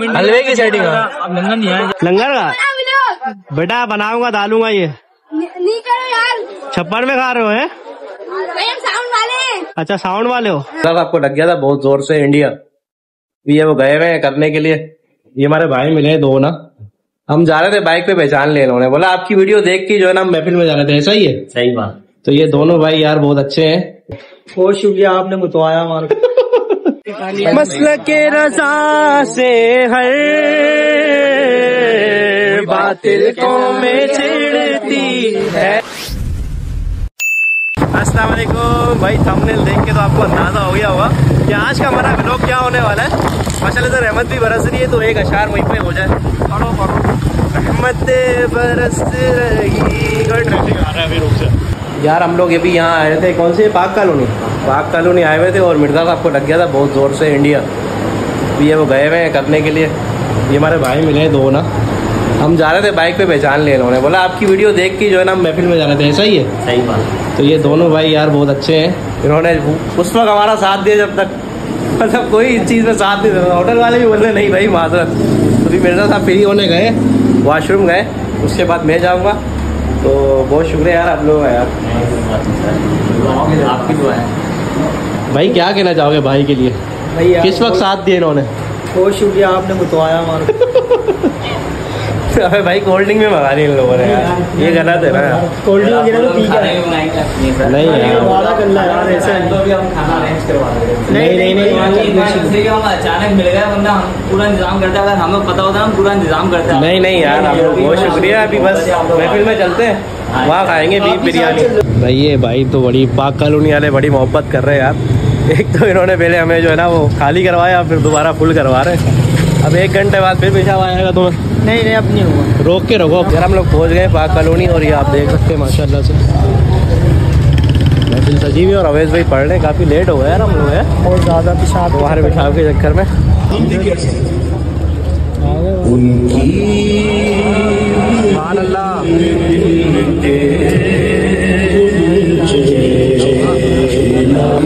हलवे की सेटिंग लंगर का बेटा बनाऊंगा डालूंगा ये नहीं करो यार। छप्पर में खा रहे हो? साउंड वाले। अच्छा साउंड वाले हो। सर आपको लग गया था बहुत जोर से इंडिया। ये वो गए हुए हैं करने के लिए। ये हमारे भाई मिले दो ना, हम जा रहे थे बाइक पे, पहचान लिया इन्होंने, बोला आपकी वीडियो देख के जो है ना हम महफिल में जा रहे थे। ऐसा ही है? सही बात। तो ये दोनों भाई यार बहुत अच्छे हैं। बहुत शुक्रिया आपने मुतवाया हमारे मसलक के रज़ा से हर बातिल कौमें चिढ़ती है। अस्सलाम वालेकुम भाई, थंबनेल देख के तो आपको अंदाजा हो गया होगा कि आज का हमारा व्लॉग क्या होने वाला है। माशाल्लाह से रहमत भी बरस रही है, तो एक अशार वहीं पे हो जाए। पढ़ो पढ़ो। रहमत बरस रही। ट्रैफिक आ रहा है अभी, रुक जा यार। हम लोग ये भी यहाँ आए थे, कौन से पाक कॉलोनी आए हुए थे, और मिर्जा साहब को लग गया था बहुत ज़ोर से इंडिया। ये वो गए हुए हैं करने के लिए। ये हमारे भाई मिले दो ना, हम जा रहे थे बाइक पे, पहचान लिया इन्होंने, बोला आपकी वीडियो देख के जो है ना हम महफिल में जा रहे थे। ऐसा ही है? सही बात। तो ये दोनों भाई यार बहुत अच्छे हैं। इन्होंने उस वक्त हमारा साथ दिया जब तक मतलब कोई इस चीज़ में साथ नहीं देता। होटल वाले भी बोल रहे नहीं भाई माजरत। अभी मिर्जा साहब फ्री होने गए, वॉशरूम गए, उसके बाद मैं जाऊँगा। तो बहुत शुक्रिया यार आप लोग यार, आपकी दुआ है भाई। क्या कहना चाहोगे भाई के लिए? किस वक्त साथ दिए इन्होंने? बहुत शुक्रिया आपने मुतवाया हमारा। अबे भाई कोल्ड ड्रिंक में मंगा ली इन लोगों ने यार, ये गलत है ना यार। कोल्ड ड्रिंक वगैरह तो पी के नहीं यार, वादा करना यार, ऐसा भी हम खाना अरेंज करवा देंगे। नहीं अचानक मिल गया, वरना हम पूरा इंतजाम करते, अगर हमें पता होता हम पूरा इंतजाम करते। नहीं यार आप लोग बहुत शुक्रिया। अभी बस महफिल में चलते हैं, वहाँ खाएंगे बीफ बिरयानी। भाई ये भाई तो बड़ी पाक कॉलोनी वाले बड़ी मोहब्बत कर रहे हैं यार। एक तो इन्होंने पहले हमें जो है ना वो खाली करवाया, फिर दोबारा फुल करवा रहे हैं। अब 1 घंटे बाद फिर पेशाब आएगा तुम्हें? नहीं अब नहीं हुआ, रोक के रखो यार। हम लोग पहुँच गए पाक कॉलोनी, और ये आप देख सकते हैं माशाल्लाह से महफिल सजी हुई। और अवैध भाई पढ़ रहे, काफ़ी लेट हो गया यार हम लोग है, बहुत ज़्यादा पेशाब तुम्हारे पेशाब के चक्कर में।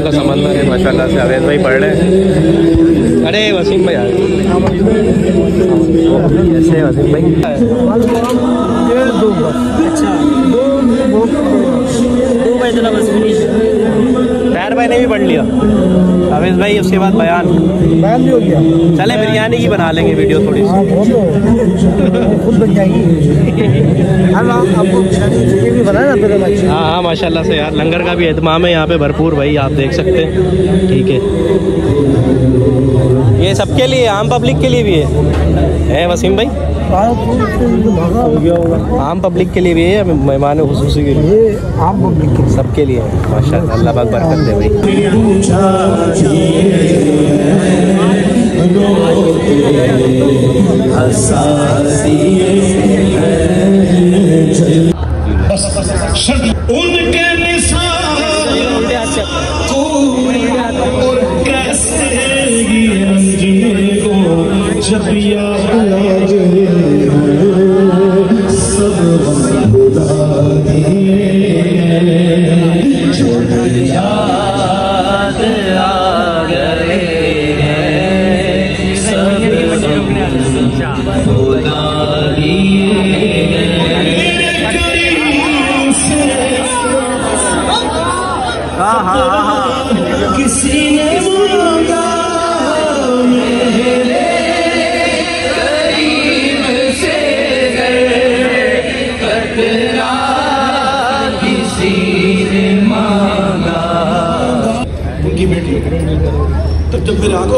का समंदर है माशाल्लाह से, अवैध भाई पढ़ रहे। अरे वसीम भाई ऐसे वसीम भाई खैर भाई ने भी पढ़ लिया, अवैध भाई उसके बाद बयान भी हो गया। चले बिरयानी की बना लेंगे वीडियो थोड़ी सी, खुद बन जाएगी। हाँ हाँ माशाल्लाह से यार, लंगर का भी एहतमाम है यहाँ पे भरपूर भाई, आप देख सकते हैं। ठीक है, ये सबके लिए, आम पब्लिक के लिए भी है वसीम भाई? आम पब्लिक के लिए भी है, मेहमान खुसूसी के लिए? आम पब्लिक के सबके लिए है माशाल्लाह। अल्लाह पाक बरकत दे भाई। उनके किसी ने मांगा मेरे करीब से कतरा, किसी ने मांगा। उनकी बेटी तब जब फिर आगो